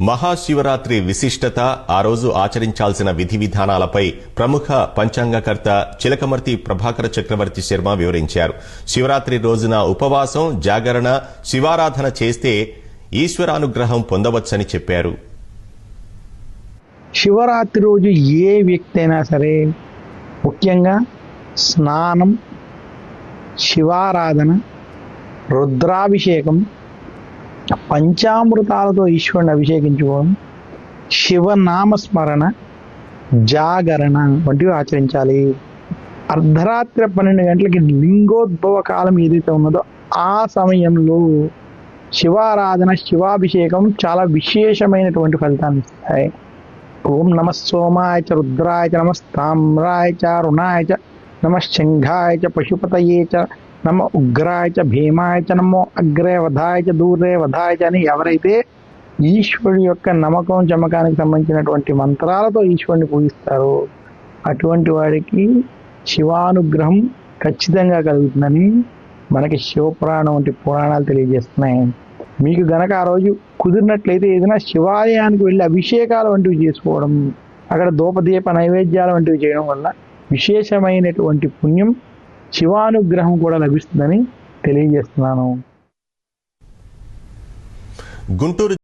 మహాశివరాత్రి విశిష్టత, ఆ రోజు ఆచరించాల్సిన విధి విధానాలపై ప్రముఖ పంచాంగకర్త చిలకమర్తి ప్రభాకర చక్రవర్తి శర్మ వివరించారు. శివరాత్రి రోజున ఉపవాసం, జాగరణ, శివారాధన చేస్తే ఈశ్వరానుగ్రహం పొందవచ్చని చెప్పారు. శివరాత్రి రోజు ఏ వ్యక్తి అయినా సరే ముఖ్యంగా స్నానం, శివారాధన, రుద్రాభిషేకం, పంచామృతాలతో ఈశ్వరుని అభిషేకించుకోవడం, శివనామస్మరణ, జాగరణ వంటివి ఆచరించాలి. అర్ధరాత్రి 12 గంటలకి లింగోద్భవ కాలం ఏదైతే ఉన్నదో ఆ సమయంలో శివారాధన, శివాభిషేకం చాలా విశేషమైనటువంటి ఫలితాన్ని ఇస్తాయి. ఓం నమ సోమాయ చ రుద్రాయ చ నమ తామ్రాయ చ రుణాయ చ నమ శంఘాయ చ పశుపతయే చ నమ ఉగ్రాయ చ భీమాయ చ నమో అగ్రే వధాయ చ దూరే వధాయ చ అని ఎవరైతే ఈశ్వరుడి యొక్క నమ్మకం, చమకానికి సంబంధించినటువంటి మంత్రాలతో ఈశ్వరుని పూజిస్తారో అటువంటి వాడికి శివానుగ్రహం ఖచ్చితంగా కలుగుతుందని మనకి శివపురాణం వంటి పురాణాలు తెలియజేస్తున్నాయి. మీకు గనక ఆ రోజు కుదిరినట్లయితే ఏదైనా శివాలయానికి వెళ్ళి అభిషేకాలు వంటివి చేసుకోవడం, అక్కడ ధూపదీప నైవేద్యాలు వంటివి చేయడం వల్ల విశేషమైనటువంటి పుణ్యం, శివానుగ్రహం కూడా లభిస్తుందని తెలియజేస్తున్నాను. గుంటూరు